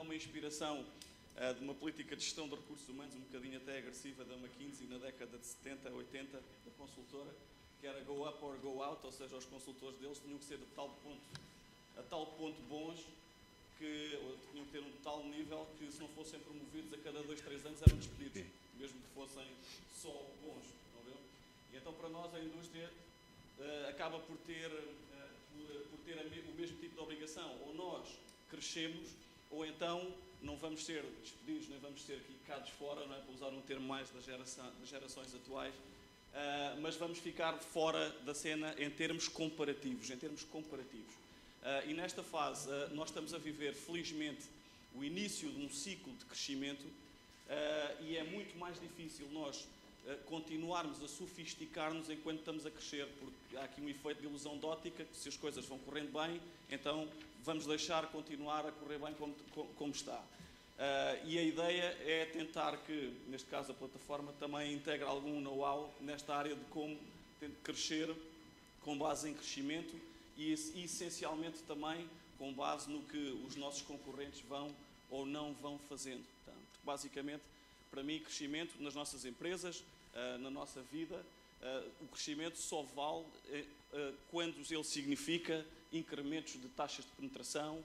uma inspiração de uma política de gestão de recursos humanos um bocadinho até agressiva da McKinsey na década de 70, 80, da consultora, que era go up or go out, ou seja, os consultores deles tinham que ser a tal ponto bons, ou tinham que ter um tal nível que, se não fossem promovidos a cada 2, 3 anos, eram despedidos, mesmo que fossem só bons, não viu? E então, para nós, a indústria acaba por ter o mesmo tipo de obrigação. Ou nós crescemos, ou então não vamos ser despedidos, nem vamos ser quicados fora, não é? Para usar um termo mais das gerações atuais, mas vamos ficar fora da cena em termos comparativos. E nesta fase, nós estamos a viver, felizmente, o início de um ciclo de crescimento, e é muito mais difícil nós continuarmos a sofisticar-nos enquanto estamos a crescer, porque há aqui um efeito de ilusão de ótica, que se as coisas vão correndo bem, então vamos deixar continuar a correr bem como está. E a ideia é tentar que, neste caso, a plataforma também integre algum know-how nesta área de como crescer com base em crescimento e, essencialmente, também com base no que os nossos concorrentes vão ou não vão fazendo. Porque, basicamente, para mim, crescimento nas nossas empresas, na nossa vida, o crescimento só vale quando ele significa incrementos de taxas de penetração,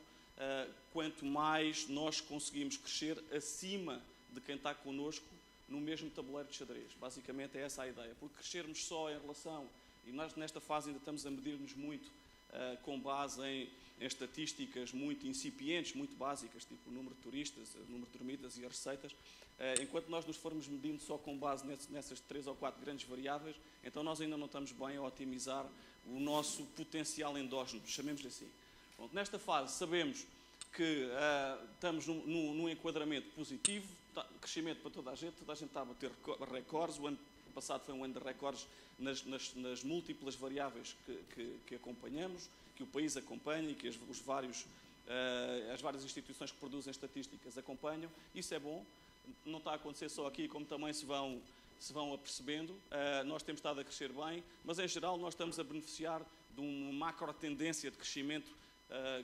quanto mais nós conseguimos crescer acima de quem está connosco no mesmo tabuleiro de xadrez. Basicamente é essa a ideia, porque crescermos só em relação, e nós nesta fase ainda estamos a medir-nos muito com base em estatísticas muito incipientes, muito básicas, tipo o número de turistas, o número de dormidas e as receitas, enquanto nós nos formos medindo só com base nessas 3 ou 4 grandes variáveis, então nós ainda não estamos bem a otimizar o nosso potencial endógeno, chamemos-lhe assim. Bom, nesta fase sabemos que estamos num enquadramento positivo, crescimento para toda a gente está a bater recordes, o ano passado foi um ano de recordes nas múltiplas variáveis que acompanhamos, que o país acompanha e que as várias instituições que produzem estatísticas acompanham. Isso é bom, não está a acontecer só aqui, como também se vão apercebendo. Nós temos estado a crescer bem, mas em geral nós estamos a beneficiar de uma macro tendência de crescimento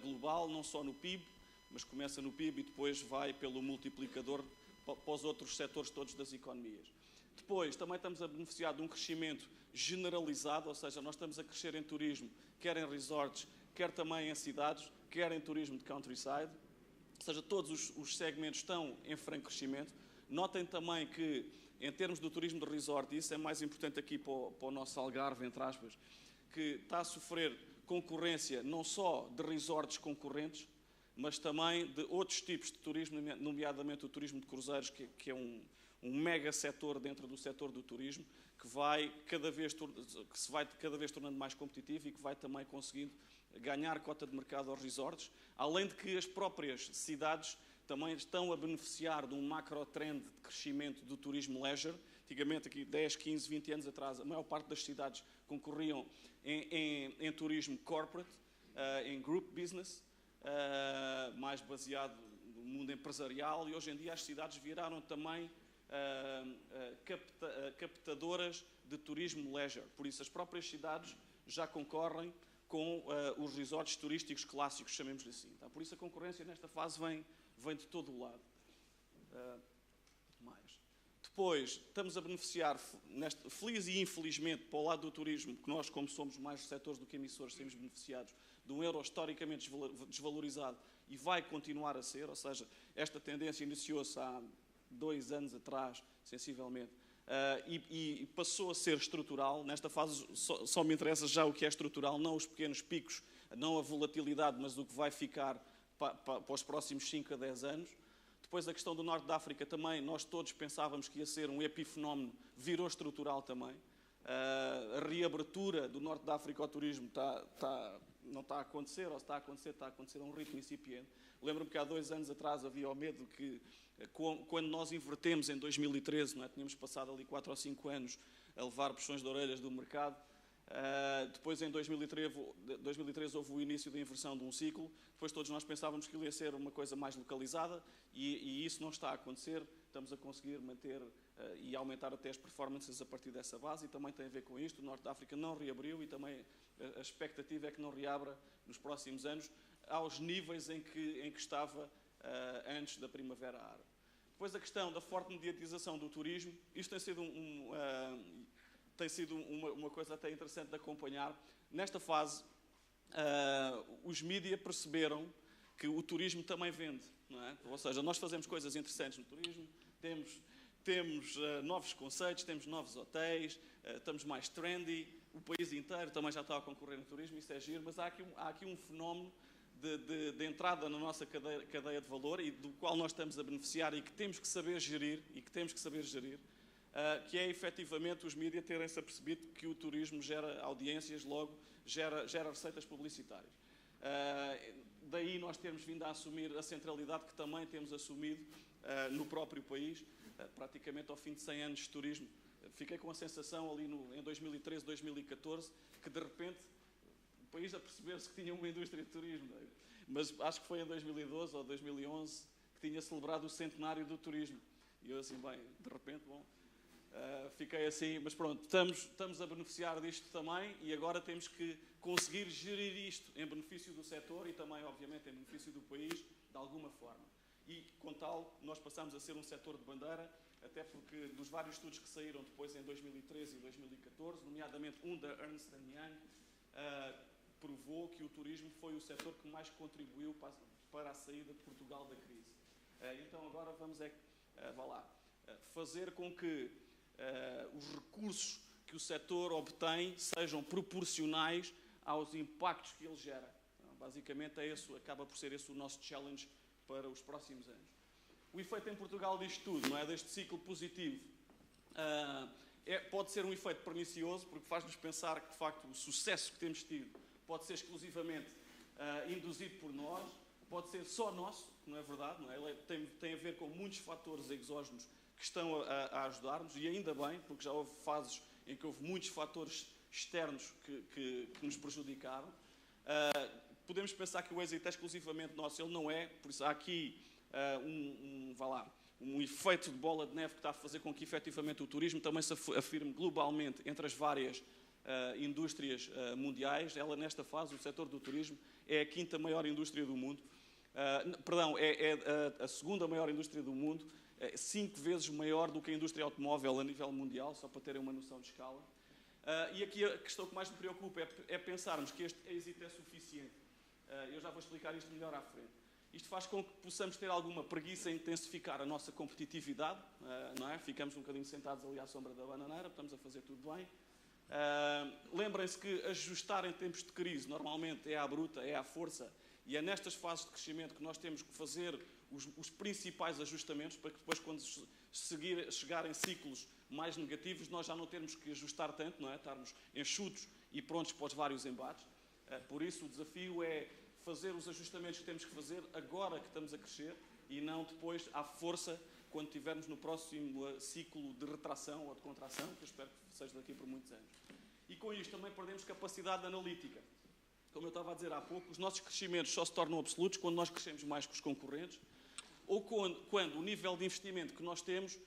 global, não só no PIB, mas começa no PIB e depois vai pelo multiplicador para os outros setores todos das economias. Depois, também estamos a beneficiar de um crescimento generalizado, ou seja, nós estamos a crescer em turismo, quer em resorts, quer também em cidades, quer em turismo de countryside, ou seja, todos os segmentos estão em franco crescimento. Notem também que, em termos do turismo de resort, e isso é mais importante aqui para o nosso Algarve, entre aspas, que está a sofrer concorrência não só de resorts concorrentes, mas também de outros tipos de turismo, nomeadamente o turismo de cruzeiros, que é um mega setor dentro do setor do turismo, que se vai cada vez tornando mais competitivo e que vai também conseguindo ganhar cota de mercado aos resorts, além de que as próprias cidades também estão a beneficiar de um macro trend de crescimento do turismo leisure. Antigamente, aqui 10, 15, 20 anos atrás, a maior parte das cidades concorriam em turismo corporate, em group business, mais baseado no mundo empresarial, e hoje em dia as cidades viraram também captadoras de turismo leisure. Por isso, as próprias cidades já concorrem com os resorts turísticos clássicos, chamemos-lhe assim. Tá? Por isso, a concorrência nesta fase vem de todo o lado. Depois, estamos a beneficiar, feliz e infelizmente, para o lado do turismo, que nós, como somos mais receptores do que emissores, temos beneficiados de um euro historicamente desvalorizado e vai continuar a ser, ou seja, esta tendência iniciou-se há 2 anos atrás, sensivelmente, e passou a ser estrutural. Nesta fase só me interessa já o que é estrutural, não os pequenos picos, não a volatilidade, mas o que vai ficar para os próximos 5 a 10 anos. Depois a questão do Norte da África também, nós todos pensávamos que ia ser um epifenómeno, virou estrutural também. A reabertura do Norte da África ao turismo não está a acontecer, ou se está a acontecer a um ritmo incipiente. Lembro-me que há 2 anos atrás havia o medo que, quando nós invertemos em 2013, não é? Tínhamos passado ali 4 ou 5 anos a levar puxões de orelhas do mercado. Depois, em 2013, houve o início da inversão de um ciclo. Depois todos nós pensávamos que ele ia ser uma coisa mais localizada e isso não está a acontecer. Estamos a conseguir manter e aumentar até as performances a partir dessa base, e também tem a ver com isto. O Norte da África não reabriu e também a expectativa é que não reabra nos próximos anos aos níveis em que estava antes da Primavera Árabe. Depois a questão da forte mediatização do turismo, isto tem sido uma coisa até interessante de acompanhar. Nesta fase, os mídias perceberam que o turismo também vende, não é? Ou seja, nós fazemos coisas interessantes no turismo, temos novos conceitos, temos novos hotéis, estamos mais trendy, o país inteiro também já está a concorrer no turismo, isso é giro, mas há aqui um fenómeno de entrada na nossa cadeia de valor e do qual nós estamos a beneficiar e que temos que saber gerir, que é efetivamente os mídias terem-se apercebido que o turismo gera audiências, logo gera receitas publicitárias. Daí nós termos vindo a assumir a centralidade que também temos assumido no próprio país, praticamente ao fim de 100 anos de turismo. Fiquei com a sensação ali em 2013, 2014, que de repente o país a perceber-se que tinha uma indústria de turismo. Mas acho que foi em 2012 ou 2011 que tinha celebrado o centenário do turismo. E eu assim, bem, de repente, fiquei assim, mas pronto, estamos a beneficiar disto também e agora temos que conseguir gerir isto em benefício do setor e também, obviamente, em benefício do país, de alguma forma. E, com tal, nós passamos a ser um setor de bandeira, até porque dos vários estudos que saíram depois em 2013 e 2014, nomeadamente um da Ernst & Young, provou que o turismo foi o setor que mais contribuiu para a saída de Portugal da crise. Então agora vamos fazer com que os recursos que o setor obtém sejam proporcionais aos impactos que ele gera. Então, basicamente acaba por ser esse o nosso challenge para os próximos anos. O efeito em Portugal disto tudo, não é? Deste ciclo positivo, pode ser um efeito pernicioso, porque faz-nos pensar que, de facto, o sucesso que temos tido pode ser exclusivamente induzido por nós, pode ser só nosso, não é verdade? Não é? Ele tem a ver com muitos fatores exógenos que estão a ajudar-nos, e ainda bem, porque já houve fases em que houve muitos fatores externos que nos prejudicaram. Podemos pensar que o êxito é exclusivamente nosso, ele não é, por isso há aqui um efeito de bola de neve que está a fazer com que efetivamente o turismo também se afirme globalmente entre as várias indústrias mundiais. Ela, nesta fase, o setor do turismo é a quinta maior indústria do mundo, é a segunda maior indústria do mundo, 5 vezes maior do que a indústria automóvel a nível mundial, só para terem uma noção de escala. E aqui a questão que mais me preocupa é pensarmos que este êxito é suficiente. Eu já vou explicar isto melhor à frente. Isto faz com que possamos ter alguma preguiça em intensificar a nossa competitividade, não é? Ficamos um bocadinho sentados ali à sombra da bananeira, estamos a fazer tudo bem. Lembrem-se que ajustar em tempos de crise normalmente é à bruta, é à força, e é nestas fases de crescimento que nós temos que fazer os principais ajustamentos para que depois, quando chegarem ciclos mais negativos, nós já não termos que ajustar tanto, não é? Estarmos enxutos e prontos para os vários embates. Por isso, o desafio é fazer os ajustamentos que temos que fazer agora que estamos a crescer e não depois à força quando estivermos no próximo ciclo de retração ou de contração, que eu espero que seja daqui por muitos anos. E com isto também perdemos capacidade analítica. Como eu estava a dizer há pouco, os nossos crescimentos só se tornam absolutos quando nós crescemos mais que os concorrentes ou quando o nível de investimento que nós temos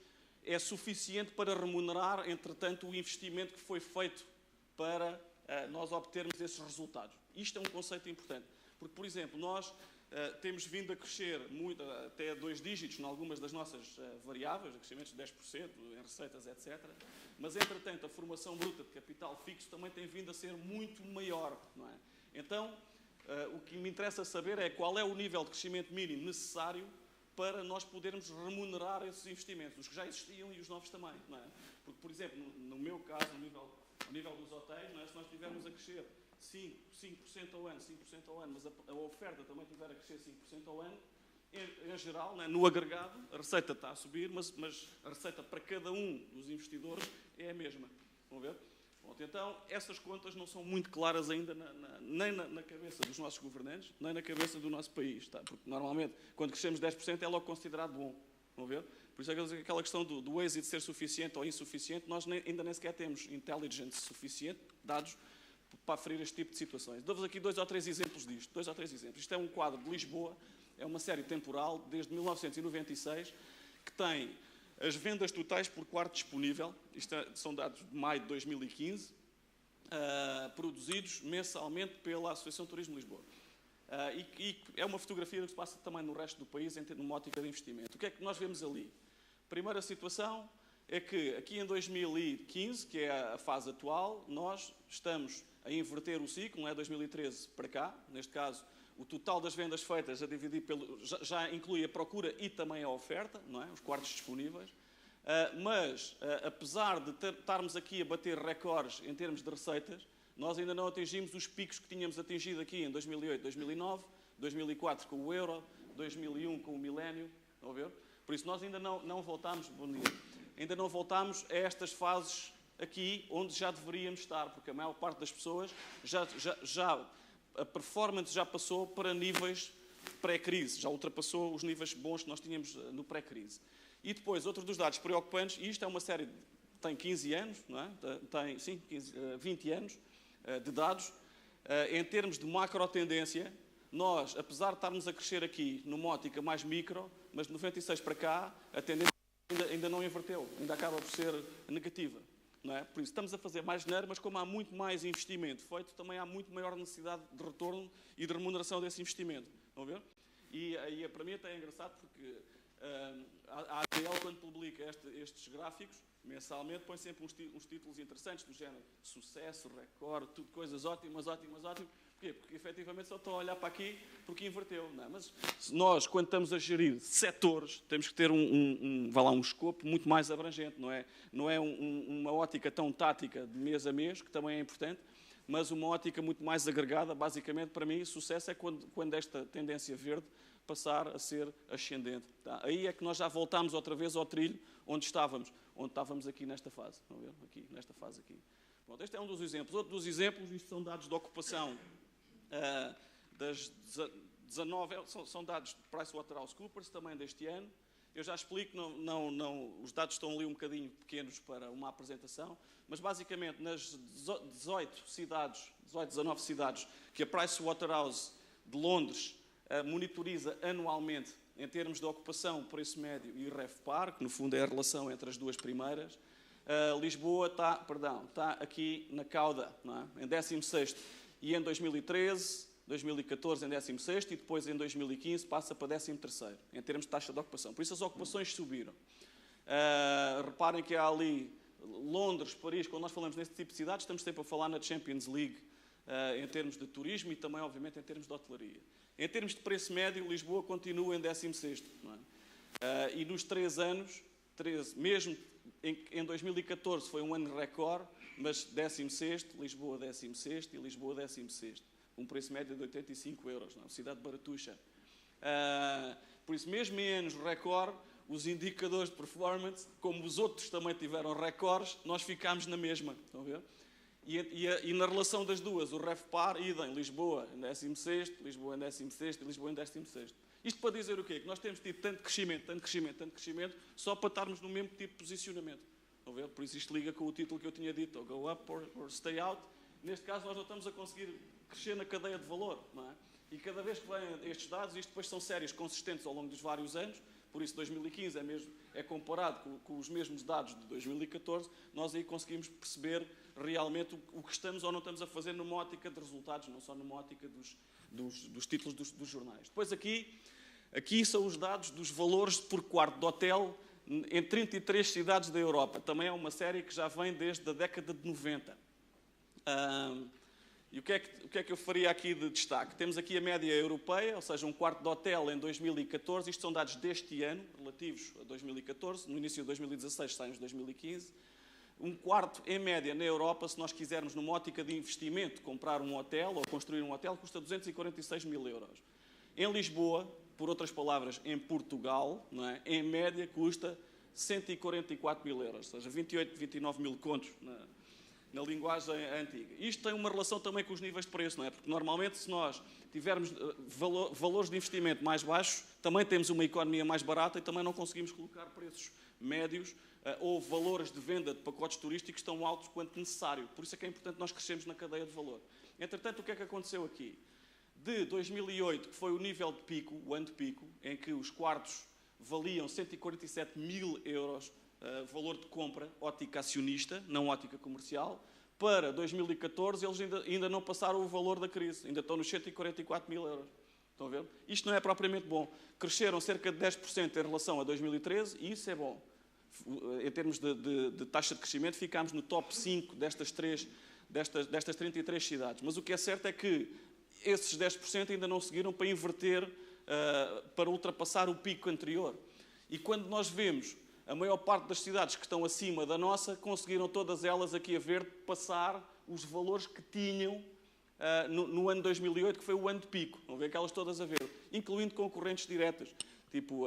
é suficiente para remunerar, entretanto, o investimento que foi feito para nós obtermos esses resultados. Isto é um conceito importante, porque, por exemplo, nós temos vindo a crescer muito, até 2 dígitos em algumas das nossas variáveis, crescimentos de 10% em receitas, etc. Mas, entretanto, a formação bruta de capital fixo também tem vindo a ser muito maior, não é? Então, o que me interessa saber é qual é o nível de crescimento mínimo necessário para nós podermos remunerar esses investimentos, os que já existiam e os novos também, não é? Porque, por exemplo, no meu caso, ao nível dos hotéis, não é? Se nós estivermos a crescer 5% ao ano, mas a oferta também estiver a crescer 5% ao ano, em geral, não é? No agregado, a receita está a subir, mas a receita para cada um dos investidores é a mesma. Vão ver? Bom, então, essas contas não são muito claras ainda nem na cabeça dos nossos governantes, nem na cabeça do nosso país, tá? Porque normalmente, quando crescemos 10%, é logo considerado bom. Vão ver? Por isso é aquela questão do êxito ser suficiente ou insuficiente, nós ainda nem sequer temos intelligence suficiente, dados, para aferir este tipo de situações. Dou-vos aqui 2 ou 3 exemplos disto. 2 ou 3 exemplos. Isto é um quadro de Lisboa, é uma série temporal, desde 1996, que tem as vendas totais por quarto disponível, são dados de maio de 2015, produzidos mensalmente pela Associação Turismo de Lisboa. E é uma fotografia que se passa também no resto do país, numa ótica de investimento. O que é que nós vemos ali? Primeira situação é que aqui em 2015, que é a fase atual, nós estamos a inverter o ciclo, não é 2013 para cá, neste caso, o total das vendas feitas a dividir já inclui a procura e também a oferta, não é? Os quartos disponíveis. Mas, apesar de estarmos aqui a bater recordes em termos de receitas, nós ainda não atingimos os picos que tínhamos atingido aqui em 2008, 2009, 2004 com o euro, 2001 com o milénio, estão a ver? Por isso nós ainda não voltámos, bom dia, ainda não voltámos a estas fases aqui onde já deveríamos estar, porque a maior parte das pessoas a performance já passou para níveis pré-crise, já ultrapassou os níveis bons que nós tínhamos no pré-crise. E depois, outro dos dados preocupantes, e isto é uma série, tem 15 anos, não é? Tem, sim, 20 anos de dados, em termos de macro-tendência, nós, apesar de estarmos a crescer aqui numa ótica mais micro, mas de 96 para cá, a tendência ainda não inverteu, ainda acaba por ser negativa. Não é? Por isso, estamos a fazer mais dinheiro, mas como há muito mais investimento feito, também há muito maior necessidade de retorno e de remuneração desse investimento. Estão a ver? E aí, para mim, até é engraçado, porque a AGL, quando publica estes gráficos, mensalmente, põe sempre uns títulos interessantes, do género sucesso, recorde, tudo coisas ótimas. Porquê? Porque, efetivamente, só estão a olhar para aqui porque inverteu. Não é? Mas nós, quando estamos a gerir setores, temos que ter um escopo muito mais abrangente. Não é uma ótica tão tática de mês a mês, que também é importante, mas uma ótica muito mais agregada. Basicamente, para mim, sucesso é quando esta tendência verde passar a ser ascendente. Tá? Aí é que nós já voltamos outra vez ao trilho onde estávamos aqui nesta fase. Estão a ver? Aqui, nesta fase aqui. Pronto, este é um dos exemplos. Outro dos exemplos, isto são dados de ocupação das 19, são dados de PricewaterhouseCoopers, também deste ano. Eu já explico, os dados estão ali um bocadinho pequenos para uma apresentação, mas basicamente nas 19 cidades que a Pricewaterhouse de Londres monitoriza anualmente em termos de ocupação, preço médio e RevPAR, que no fundo é a relação entre as duas primeiras. Lisboa está aqui na cauda, não é? Em 16º, e em 2013, 2014 em 16º, e depois em 2015 passa para 13º, em termos de taxa de ocupação. Por isso as ocupações subiram. Reparem que há ali Londres, Paris, quando nós falamos nesse tipo de cidades, estamos sempre a falar na Champions League, em termos de turismo e também, obviamente, em termos de hotelaria. Em termos de preço médio, Lisboa continua em 16º. Não é? E nos 3 anos, mesmo em 2014 foi um ano recorde, mas 16º, Lisboa 16º e Lisboa 16º. Um preço médio de 85 euros, não é? Cidade baratuxa. Por isso, mesmo em anos recorde, os indicadores de performance, como os outros também tiveram recordes, nós ficámos na mesma. Estão a ver? E na relação das duas, o RevPAR, idem, Lisboa em 16º, Lisboa em 16º e Lisboa em 16º. Isto para dizer o quê? Que nós temos tido tanto crescimento, só para estarmos no mesmo tipo de posicionamento. Estão a ver? Por isso isto liga com o título que eu tinha dito, ou go up or stay out. Neste caso nós não estamos a conseguir crescer na cadeia de valor. Não é? E cada vez que vêm estes dados, isto depois são séries consistentes ao longo dos vários anos, por isso 2015 é comparado com os mesmos dados de 2014, nós aí conseguimos perceber realmente o que estamos ou não estamos a fazer numa ótica de resultados, não só numa ótica dos títulos dos jornais. Depois aqui são os dados dos valores por quarto de hotel em 33 cidades da Europa. Também é uma série que já vem desde a década de 90. E o que é que eu faria aqui de destaque? Temos aqui a média europeia, ou seja, um quarto de hotel em 2014. Isto são dados deste ano, relativos a 2014. No início de 2016 saem os 2015. Um quarto, em média, na Europa, se nós quisermos, numa ótica de investimento, comprar um hotel ou construir um hotel, custa 246 mil euros. Em Lisboa, por outras palavras, em Portugal, não é? Em média, custa 144 mil euros, ou seja, 28, 29 mil contos na linguagem antiga. Isto tem uma relação também com os níveis de preço, não é? Porque normalmente se nós tivermos valores de investimento mais baixos, também temos uma economia mais barata e também não conseguimos colocar preços médios ou valores de venda de pacotes turísticos tão altos quanto necessário. Por isso é que é importante nós crescermos na cadeia de valor. Entretanto, o que é que aconteceu aqui? De 2008, que foi o nível de pico, o ano de pico, em que os quartos valiam 147 mil euros, valor de compra, ótica acionista, não ótica comercial, para 2014, eles ainda não passaram o valor da crise. Ainda estão nos 144 mil euros. Estão a ver? Isto não é propriamente bom. Cresceram cerca de 10% em relação a 2013 e isso é bom. Em termos de taxa de crescimento, ficámos no top 5 destas 33 cidades. Mas o que é certo é que esses 10% ainda não seguiram para inverter, para ultrapassar o pico anterior. E quando nós vemos a maior parte das cidades que estão acima da nossa, conseguiram todas elas aqui a ver passar os valores que tinham no ano 2008, que foi o ano de pico. Vão ver aquelas todas a ver, incluindo concorrentes diretas. Tipo,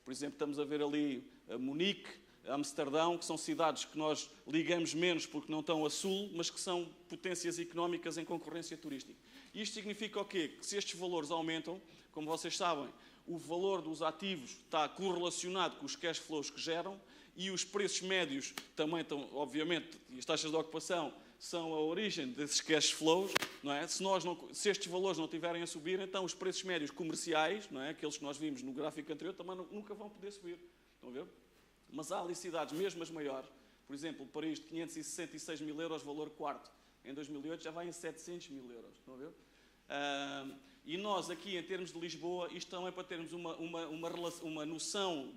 por exemplo, estamos a ver ali Munique, Amsterdão, que são cidades que nós ligamos menos porque não estão a sul, mas que são potências económicas em concorrência turística. Isto significa o quê? Que se estes valores aumentam, como vocês sabem, o valor dos ativos está correlacionado com os cash flows que geram e os preços médios também estão, obviamente, e as taxas de ocupação são a origem desses cash flows, não é? Se estes valores não estiverem a subir, então os preços médios comerciais, não é? Aqueles que nós vimos no gráfico anterior, também nunca vão poder subir. Estão a ver? Mas há ali cidades, mesmo as maiores, por exemplo, Paris, de 566 mil euros, valor quarto. Em 2008 já vai em 700 mil euros. Estão a ver? E nós aqui, em termos de Lisboa, isto também para termos uma noção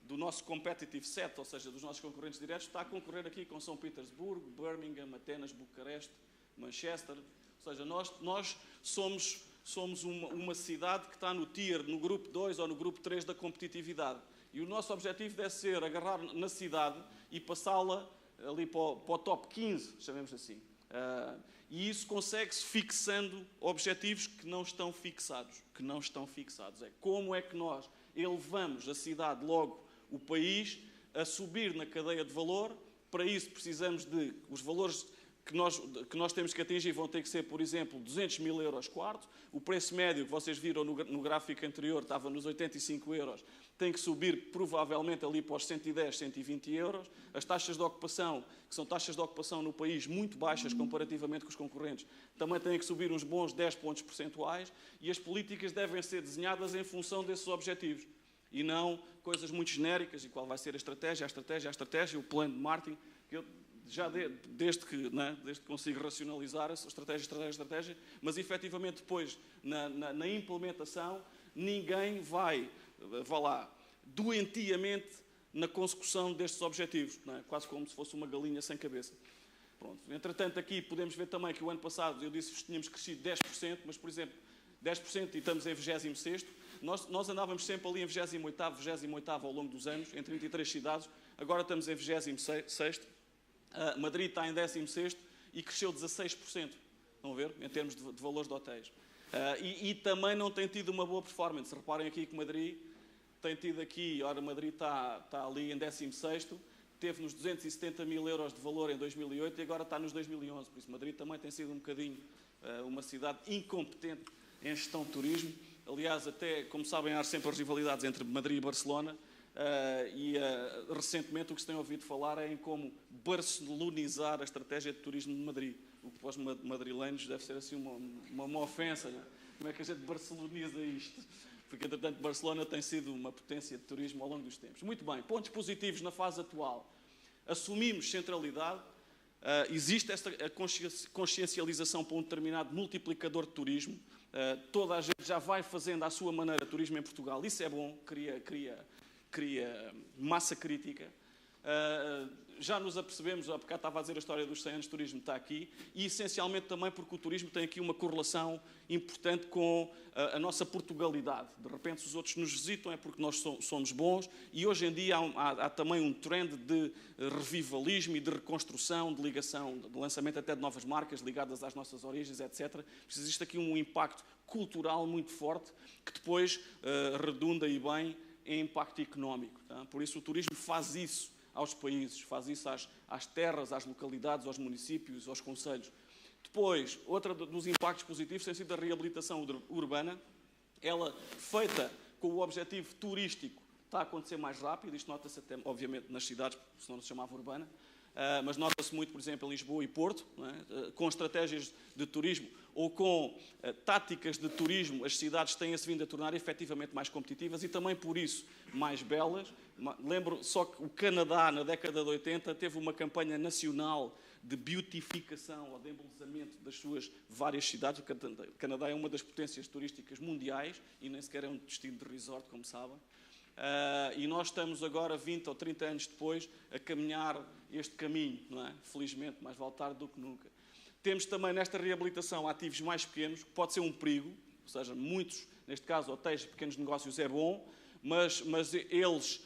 do nosso competitive set, ou seja, dos nossos concorrentes diretos, está a concorrer aqui com São Petersburgo, Birmingham, Atenas, Bucareste, Manchester. Ou seja, nós somos uma cidade que está no tier, no grupo 2 ou no grupo 3 da competitividade. E o nosso objetivo deve ser agarrar na cidade e passá-la ali para o top 15, chamemos assim. E isso consegue-se fixando objetivos que não estão fixados. É como é que nós elevamos a cidade, logo o país, a subir na cadeia de valor. Para isso precisamos de os valores que nós temos que atingir vão ter que ser, por exemplo, 200 mil euros quarto. O preço médio que vocês viram no gráfico anterior estava nos 85 euros. Tem que subir provavelmente ali para os 110, 120 euros. As taxas de ocupação, que são taxas de ocupação no país muito baixas comparativamente com os concorrentes, também têm que subir uns bons 10 pontos percentuais e as políticas devem ser desenhadas em função desses objetivos e não coisas muito genéricas e qual vai ser a estratégia, o plano de marketing, que eu já desde que consigo racionalizar a estratégia, mas efetivamente depois na implementação ninguém vai lá doentiamente na consecução destes objetivos, não é? Quase como se fosse uma galinha sem cabeça. Pronto. Entretanto, aqui podemos ver também que o ano passado eu disse que tínhamos crescido 10%, mas, por exemplo, 10% e estamos em 26º. Nós andávamos sempre ali em 28º ao longo dos anos, em 33 cidades. Agora estamos em 26º. Madrid está em 16º e cresceu 16%. Estão a ver? Em termos de valores de hotéis. E também não tem tido uma boa performance. Reparem aqui que Madrid tem tido aqui, Madrid está ali em 16º, teve nos 270 mil euros de valor em 2008 e agora está nos 2011. Por isso, Madrid também tem sido um bocadinho uma cidade incompetente em gestão de turismo. Aliás, até, como sabem, há sempre as rivalidades entre Madrid e Barcelona. Recentemente o que se tem ouvido falar é em como barcelonizar a estratégia de turismo de Madrid. O que para os madrilenhos deve ser assim uma ofensa. Não é? Como é que a gente barceloniza isto? Porque, entretanto, Barcelona tem sido uma potência de turismo ao longo dos tempos. Muito bem, pontos positivos na fase atual. Assumimos centralidade. Existe esta consciencialização para um determinado multiplicador de turismo. Toda a gente já vai fazendo à sua maneira turismo em Portugal. Isso é bom, cria massa crítica. Já nos apercebemos, há bocado estava a dizer a história dos 100 anos de turismo, está aqui, e essencialmente também porque o turismo tem aqui uma correlação importante com a nossa Portugalidade. De repente, se os outros nos visitam é porque nós somos bons, e hoje em dia há também um trend de revivalismo e de reconstrução, de ligação, de lançamento até de novas marcas ligadas às nossas origens, etc. Existe aqui um impacto cultural muito forte que depois redunda e bem em impacto económico. Tá? Por isso o turismo faz isso aos países, faz isso às terras, às localidades, aos municípios, aos concelhos. Depois, outro dos impactos positivos tem sido a reabilitação urbana. Ela, feita com o objetivo turístico, está a acontecer mais rápido. Isto nota-se até, obviamente, nas cidades, senão não se chamava urbana. Mas nota-se muito, por exemplo, em Lisboa e Porto, não é? Com estratégias de turismo ou com táticas de turismo, as cidades têm-se vindo a tornar efetivamente mais competitivas e também, por isso, mais belas. Lembro só que o Canadá, na década de 80, teve uma campanha nacional de beautificação ou de embelezamento das suas várias cidades. O Canadá é uma das potências turísticas mundiais e nem sequer é um destino de resort, como sabem. E nós estamos agora, 20 ou 30 anos depois, a caminhar este caminho, não é? Felizmente, mais vale tarde do que nunca. Temos também nesta reabilitação ativos mais pequenos, que pode ser um perigo, ou seja, muitos, neste caso, hotéis e pequenos negócios é bom, mas eles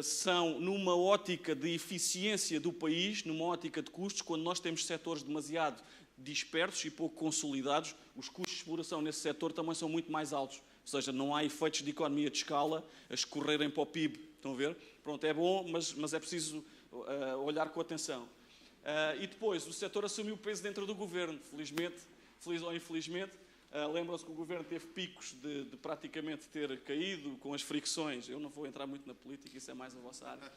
são numa ótica de eficiência do país, numa ótica de custos. Quando nós temos setores demasiado dispersos e pouco consolidados, os custos de exploração nesse setor também são muito mais altos. Ou seja, não há efeitos de economia de escala a escorrerem para o PIB. Estão a ver? Pronto, é bom, mas é preciso olhar com atenção. E depois, o setor assumiu o peso dentro do governo, felizmente, feliz ou infelizmente. Lembram-se que o governo teve picos de praticamente ter caído com as fricções. Eu não vou entrar muito na política, isso é mais a vossa área.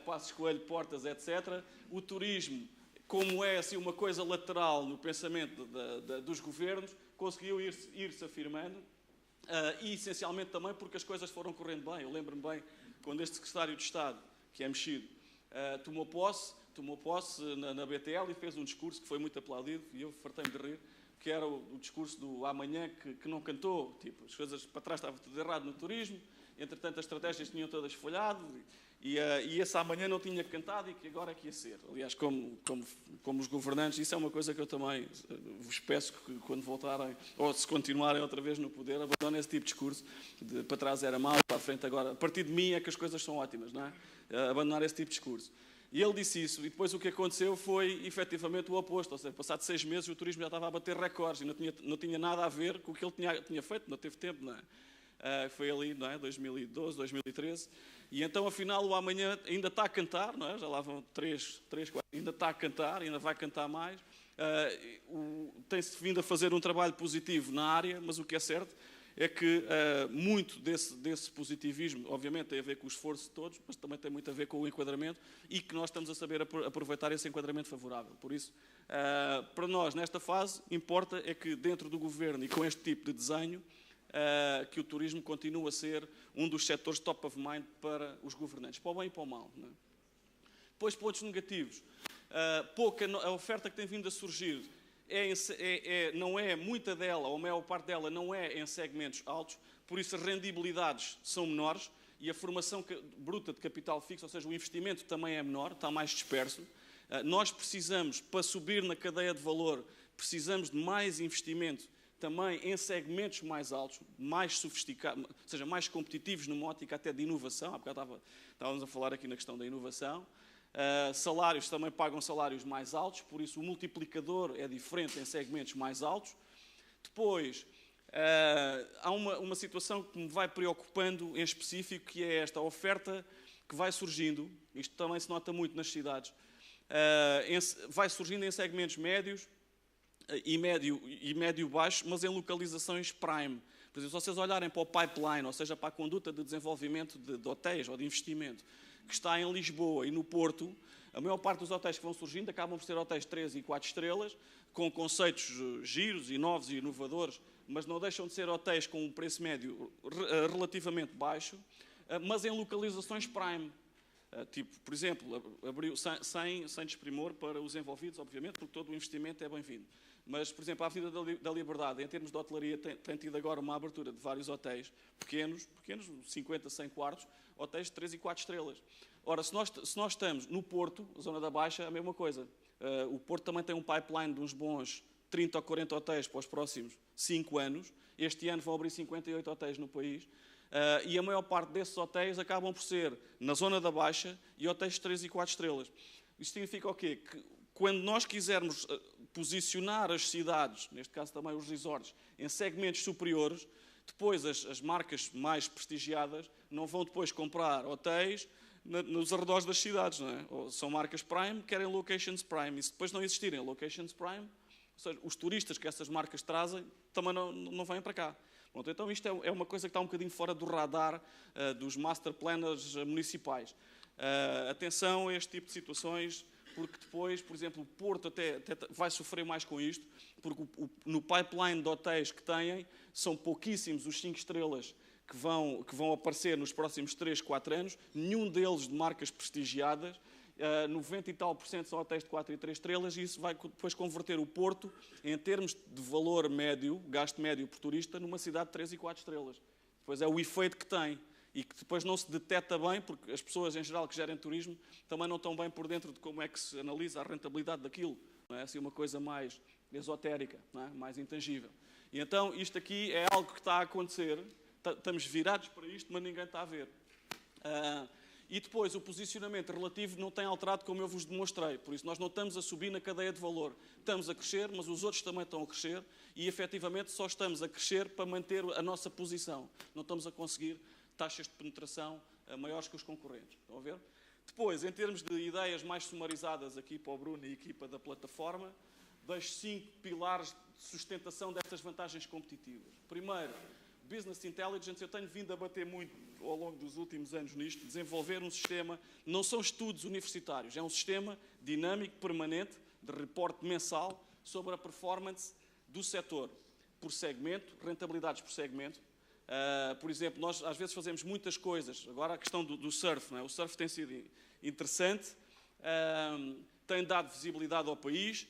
Passos Coelho, Portas, etc. O turismo, como é assim uma coisa lateral no pensamento dos governos, conseguiu ir-se afirmando. E essencialmente também porque as coisas foram correndo bem. Eu lembro-me bem quando este secretário de Estado, que é mexido, tomou posse na BTL e fez um discurso que foi muito aplaudido, e eu fartei-me de rir, que era o discurso do amanhã que não cantou. Tipo, as coisas para trás estava tudo errado no turismo, entretanto as estratégias tinham todas falhado, e esse amanhã não tinha cantado e que agora é que ia ser. Aliás, como os governantes, isso é uma coisa que eu também vos peço que quando voltarem, ou se continuarem outra vez no poder, abandonem esse tipo de discurso, de para trás era mau, para a frente agora, a partir de mim é que as coisas são ótimas, não é? Abandonar esse tipo de discurso. E ele disse isso, e depois o que aconteceu foi efetivamente o oposto, ou seja, passado 6 meses o turismo já estava a bater recordes e não tinha nada a ver com o que ele tinha feito, não teve tempo, não é? Foi ali, não é? 2012, 2013, e então afinal o amanhã ainda está a cantar, não é? Já lá vão 3, 4, ainda está a cantar, ainda vai cantar mais, tem-se vindo a fazer um trabalho positivo na área, mas o que é certo é que muito desse positivismo, obviamente, tem a ver com o esforço de todos, mas também tem muito a ver com o enquadramento e que nós estamos a saber aproveitar esse enquadramento favorável. Por isso, para nós, nesta fase, importa é que dentro do governo e com este tipo de desenho, que o turismo continue a ser um dos setores top of mind para os governantes, para o bem e para o mal. Não é? Depois, pontos negativos. A oferta que tem vindo a surgir não é muita dela, ou a maior parte dela não é em segmentos altos, por isso as rendibilidades são menores e a formação bruta de capital fixo, ou seja, o investimento também é menor, está mais disperso. Nós precisamos, para subir na cadeia de valor, precisamos de mais investimento também em segmentos mais altos, mais sofisticados, ou seja, mais competitivos numa ótica até de inovação. Há bocado estávamos a falar aqui na questão da inovação. Salários também pagam salários mais altos, por isso o multiplicador é diferente em segmentos mais altos. Depois, há uma situação que me vai preocupando em específico, que é esta oferta que vai surgindo, isto também se nota muito nas cidades, vai surgindo em segmentos médios e médio-baixo, mas em localizações prime. Por exemplo, se vocês olharem para o pipeline, ou seja, para a conduta de desenvolvimento de hotéis ou de investimento, que está em Lisboa e no Porto, a maior parte dos hotéis que vão surgindo acabam por ser hotéis 3 e 4 estrelas, com conceitos giros e novos e inovadores, mas não deixam de ser hotéis com um preço médio relativamente baixo, mas em localizações prime. Tipo, por exemplo, abriu sem desprimor para os envolvidos, obviamente, porque todo o investimento é bem-vindo. Mas, por exemplo, a Avenida da Liberdade, em termos de hotelaria, tem tido agora uma abertura de vários hotéis pequenos, 50, 100 quartos, hotéis de 3 e 4 estrelas. Ora, se nós estamos no Porto, zona da Baixa, a mesma coisa. O Porto também tem um pipeline de uns bons 30 ou 40 hotéis para os próximos 5 anos. Este ano vão abrir 58 hotéis no país. E a maior parte desses hotéis acabam por ser na zona da Baixa e hotéis de 3 e 4 estrelas. Isto significa o quê? Que quando nós quisermos posicionar as cidades, neste caso também os resorts, em segmentos superiores, depois as marcas mais prestigiadas não vão depois comprar hotéis nos arredores das cidades, não é? Ou são marcas prime, querem locations prime. E se depois não existirem locations prime, ou seja, os turistas que essas marcas trazem também não vêm para cá. Pronto, então isto é uma coisa que está um bocadinho fora do radar dos master planners municipais. Atenção a este tipo de situações, porque depois, por exemplo, o Porto até vai sofrer mais com isto, porque no pipeline de hotéis que têm, são pouquíssimos os 5 estrelas que vão aparecer nos próximos 3, 4 anos, nenhum deles de marcas prestigiadas, 90 e tal por cento são hotéis de 4 e 3 estrelas, e isso vai depois converter o Porto, em termos de valor médio, gasto médio por turista, numa cidade de 3 e 4 estrelas. Depois é o efeito que tem, e que depois não se detecta bem, porque as pessoas em geral que gerem turismo também não estão bem por dentro de como é que se analisa a rentabilidade daquilo. Não é assim uma coisa mais esotérica, não é? Mais intangível. E então isto aqui é algo que está a acontecer, estamos virados para isto, mas ninguém está a ver. E depois o posicionamento relativo não tem alterado como eu vos demonstrei, por isso nós não estamos a subir na cadeia de valor. Estamos a crescer, mas os outros também estão a crescer e efetivamente só estamos a crescer para manter a nossa posição. Não estamos a conseguir taxas de penetração maiores que os concorrentes. Estão a ver? Depois, em termos de ideias mais sumarizadas aqui para o Bruno e a equipa da plataforma, deixo 5 pilares de sustentação destas vantagens competitivas. Primeiro, Business Intelligence. Eu tenho vindo a bater muito ao longo dos últimos anos nisto, desenvolver um sistema, não são estudos universitários, é um sistema dinâmico, permanente, de reporte mensal sobre a performance do setor, por segmento, rentabilidades por segmento. Por exemplo, nós às vezes fazemos muitas coisas, agora a questão do surf, não é? O surf tem sido interessante, tem dado visibilidade ao país,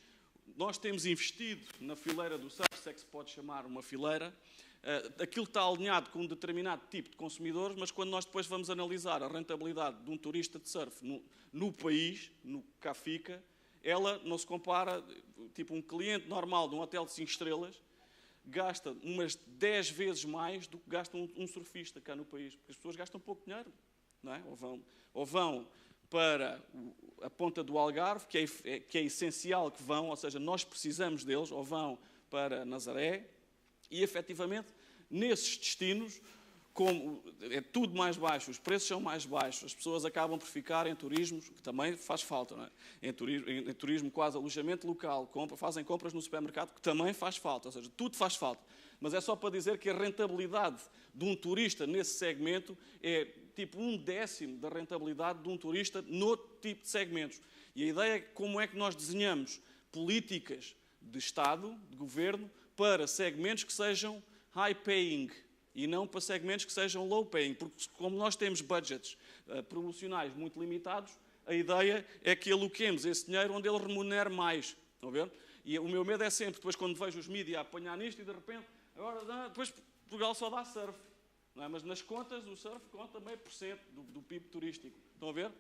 nós temos investido na fileira do surf, se é que se pode chamar uma fileira. Aquilo está alinhado com um determinado tipo de consumidores, mas quando nós depois vamos analisar a rentabilidade de um turista de surf no país, no que cá fica, ela não se compara, tipo um cliente normal de um hotel de 5 estrelas, gasta umas 10 vezes mais do que gasta um surfista cá no país, porque as pessoas gastam pouco dinheiro, não é? Ou vão para a ponta do Algarve, que é essencial que vão, ou seja, nós precisamos deles, ou vão para Nazaré. E, efetivamente, nesses destinos, como é tudo mais baixo, os preços são mais baixos, as pessoas acabam por ficar em turismos, que também faz falta, não é? Em turismo quase alojamento local, fazem compras no supermercado, que também faz falta, ou seja, tudo faz falta. Mas é só para dizer que a rentabilidade de um turista nesse segmento é tipo 1/10 da rentabilidade de um turista noutro tipo de segmentos. E a ideia é como é que nós desenhamos políticas de Estado, de governo, para segmentos que sejam high-paying e não para segmentos que sejam low-paying, porque como nós temos budgets promocionais muito limitados, a ideia é que aloquemos esse dinheiro onde ele remunere mais. Estão a ver? E o meu medo é sempre, depois quando vejo os mídias a apanhar nisto e de repente, agora depois Portugal só dá surf. Não é? Mas nas contas o surf conta 0,5% do PIB turístico. Estão a ver?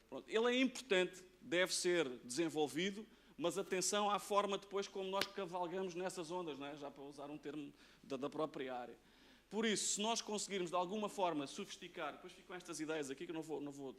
Pronto. Ele é importante, deve ser desenvolvido, mas atenção à forma depois como nós cavalgamos nessas ondas, não é? Já para usar um termo da própria área. Por isso, se nós conseguirmos de alguma forma sofisticar, depois ficam estas ideias aqui que eu não vou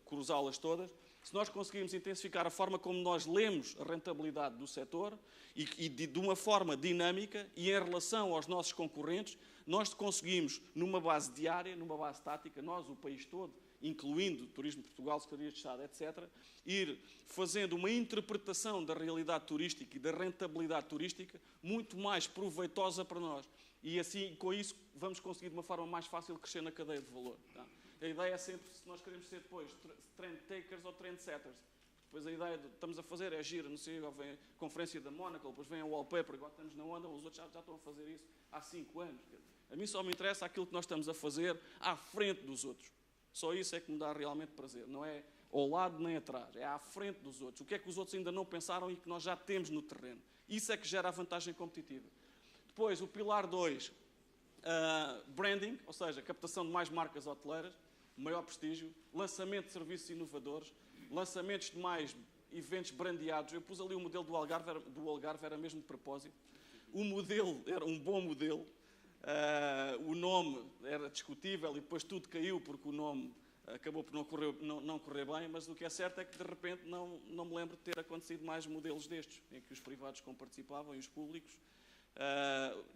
cruzá-las todas, se nós conseguirmos intensificar a forma como nós lemos a rentabilidade do setor e de uma forma dinâmica e em relação aos nossos concorrentes, nós conseguimos, numa base diária, numa base tática, nós, o país todo, incluindo Turismo de Portugal, Secretarias de Estado, etc., ir fazendo uma interpretação da realidade turística e da rentabilidade turística muito mais proveitosa para nós. E assim, com isso, vamos conseguir de uma forma mais fácil crescer na cadeia de valor. Tá? A ideia é sempre, se nós queremos ser depois trend takers ou trend setters. Depois a ideia que estamos a fazer é gira, não sei, vem a conferência da Monaco, depois vem a wallpaper, agora estamos na onda, os outros já estão a fazer isso há 5 anos. A mim só me interessa aquilo que nós estamos a fazer à frente dos outros. Só isso é que me dá realmente prazer. Não é ao lado nem atrás, é à frente dos outros. O que é que os outros ainda não pensaram e que nós já temos no terreno. Isso é que gera a vantagem competitiva. Depois, o pilar 2, branding, ou seja, captação de mais marcas hoteleiras, maior prestígio, lançamento de serviços inovadores, lançamentos de mais eventos brandeados. Eu pus ali o modelo do Algarve, era mesmo de propósito. O modelo era um bom modelo. O nome era discutível e depois tudo caiu porque o nome acabou por não correr bem, mas o que é certo é que de repente não me lembro de ter acontecido mais modelos destes, em que os privados comparticipavam e os públicos.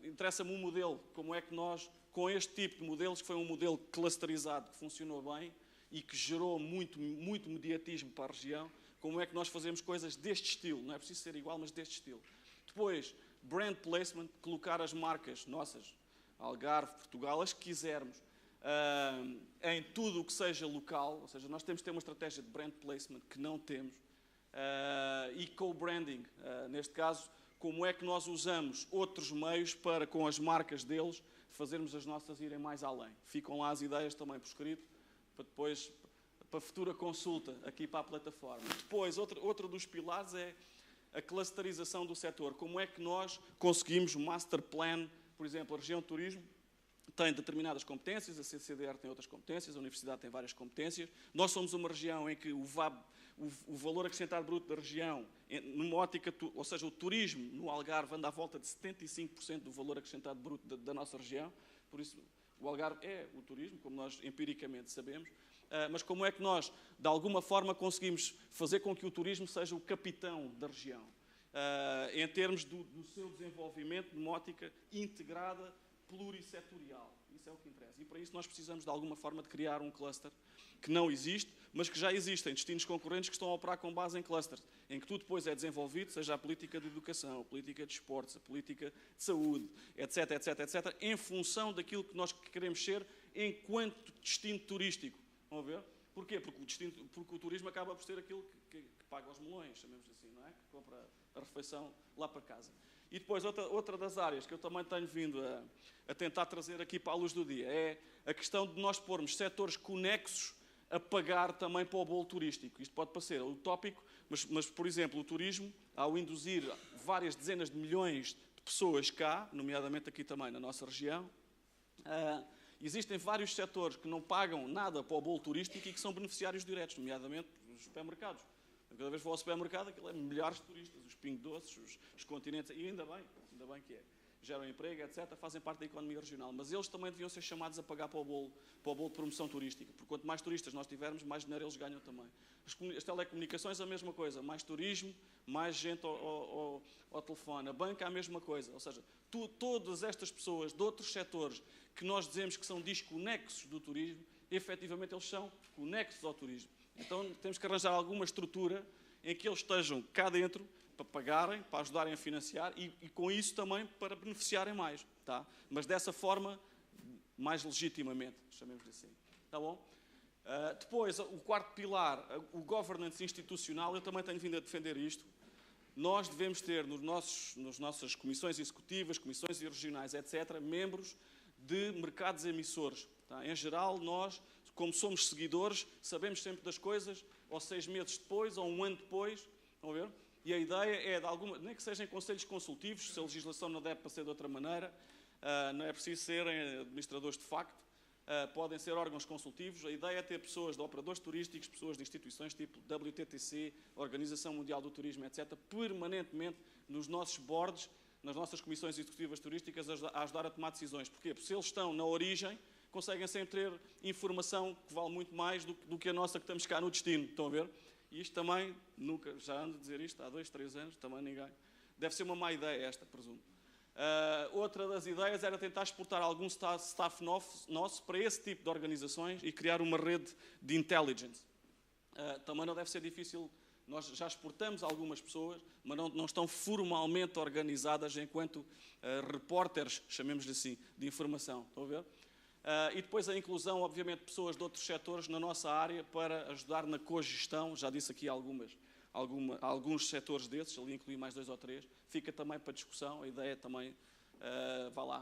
Interessa-me um modelo, como é que nós, com este tipo de modelos, que foi um modelo clusterizado, que funcionou bem e que gerou muito mediatismo para a região, como é que nós fazemos coisas deste estilo, não é preciso ser igual, mas deste estilo. Depois, brand placement, colocar as marcas nossas, Algarve, Portugal, as que quisermos, em tudo o que seja local, ou seja, nós temos que ter uma estratégia de brand placement que não temos, e co-branding, neste caso, como é que nós usamos outros meios para, com as marcas deles, fazermos as nossas irem mais além. Ficam lá as ideias também por escrito, para depois para futura consulta aqui para a plataforma. Depois, outro dos pilares é a clusterização do setor. Como é que nós conseguimos um master plan, por exemplo, a região de turismo tem determinadas competências, a CCDR tem outras competências, a Universidade tem várias competências. Nós somos uma região em que o valor acrescentado bruto da região, numa ótica, ou seja, o turismo no Algarve anda à volta de 75% do valor acrescentado bruto da nossa região. Por isso, o Algarve é o turismo, como nós empiricamente sabemos. Mas como é que nós, de alguma forma, conseguimos fazer com que o turismo seja o capitão da região, em termos do seu desenvolvimento numa ótica integrada, plurissetorial. Isso é o que interessa. E para isso nós precisamos, de alguma forma, de criar um cluster que não existe, mas que já existem destinos concorrentes que estão a operar com base em clusters, em que tudo depois é desenvolvido, seja a política de educação, a política de esportes, a política de saúde, etc, etc, etc, em função daquilo que nós queremos ser enquanto destino turístico. Vão ver? Porquê? Porque o turismo acaba por ser aquilo que paga os melões, chamemos assim, não é? Que compra a refeição lá para casa. E depois, outra das áreas que eu também tenho vindo a tentar trazer aqui para a luz do dia é a questão de nós pormos setores conexos a pagar também para o bolo turístico. Isto pode parecer utópico, mas, por exemplo, o turismo, ao induzir várias dezenas de milhões de pessoas cá, nomeadamente aqui também na nossa região, existem vários setores que não pagam nada para o bolo turístico e que são beneficiários diretos, nomeadamente os supermercados. Cada vez que vou ao supermercado, aquilo é milhares de turistas, os Pingo Doces, os continentes, e ainda bem que é. Geram emprego, etc., fazem parte da economia regional. Mas eles também deviam ser chamados a pagar para o bolo de promoção turística, porque quanto mais turistas nós tivermos, mais dinheiro eles ganham também. As telecomunicações, a mesma coisa. Mais turismo, mais gente ao telefone. A banca, a mesma coisa. Ou seja, todas estas pessoas de outros setores que nós dizemos que são desconexos do turismo, efetivamente eles são conexos ao turismo. Então temos que arranjar alguma estrutura em que eles estejam cá dentro para pagarem, para ajudarem a financiar e com isso também para beneficiarem mais, tá? Mas dessa forma, mais legitimamente, chamemos assim. Tá bom? Depois, o quarto pilar, o governance institucional, eu também tenho vindo a defender isto. Nós devemos ter nas nossas comissões executivas, comissões regionais, etc., membros de mercados emissores. Tá? Em geral, nós, como somos seguidores, sabemos sempre das coisas, ou 6 meses depois, ou 1 ano depois, estão a ver? E a ideia é, nem que sejam conselhos consultivos, se a legislação não deve ser de outra maneira, não é preciso serem administradores de facto, podem ser órgãos consultivos. A ideia é ter pessoas de operadores turísticos, pessoas de instituições tipo WTTC, Organização Mundial do Turismo, etc., permanentemente nos nossos boards, nas nossas comissões executivas turísticas, a ajudar a tomar decisões. Porquê? Porque se eles estão na origem, conseguem sempre ter informação que vale muito mais do que a nossa que estamos cá no destino. Estão a ver? E isto também, nunca, já ando a dizer isto há 2, 3 anos, também ninguém. Deve ser uma má ideia esta, presumo. Outra das ideias era tentar exportar algum staff nosso para esse tipo de organizações e criar uma rede de intelligence. Também não deve ser difícil, nós já exportamos algumas pessoas, mas não estão formalmente organizadas enquanto repórteres, chamemos-lhe assim, de informação. Estão a ver? E depois a inclusão, obviamente, de pessoas de outros setores na nossa área para ajudar na cogestão. Já disse aqui alguns setores desses, ali incluí mais 2 ou 3. Fica também para discussão. A ideia é também,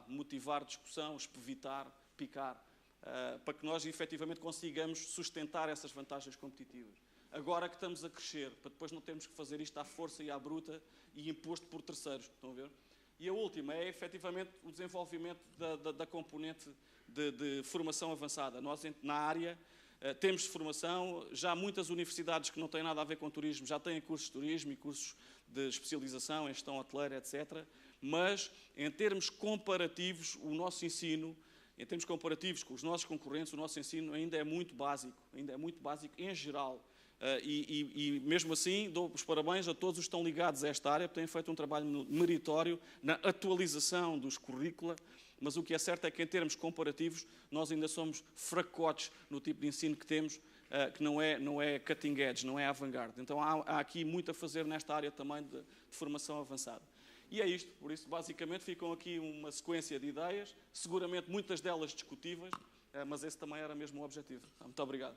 motivar discussão, espevitar, picar, para que nós efetivamente consigamos sustentar essas vantagens competitivas. Agora que estamos a crescer, para depois não termos que fazer isto à força e à bruta e imposto por terceiros. Estão a ver? E a última é efetivamente o desenvolvimento da componente de formação avançada. Nós, na área, temos formação, já muitas universidades que não têm nada a ver com turismo já têm cursos de turismo e cursos de especialização em gestão hoteleira, etc. Mas, em termos comparativos, o nosso ensino, em termos comparativos com os nossos concorrentes, o nosso ensino ainda é muito básico em geral. E mesmo assim, dou os parabéns a todos os que estão ligados a esta área, porque têm feito um trabalho meritório na atualização dos currícula, mas o que é certo é que, em termos comparativos, nós ainda somos fracotes no tipo de ensino que temos, que não é cutting edge, não é avant-garde. Então há aqui muito a fazer nesta área também de formação avançada. E é isto, por isso, basicamente, ficam aqui uma sequência de ideias, seguramente muitas delas discutíveis, mas esse também era mesmo o objetivo. Muito obrigado.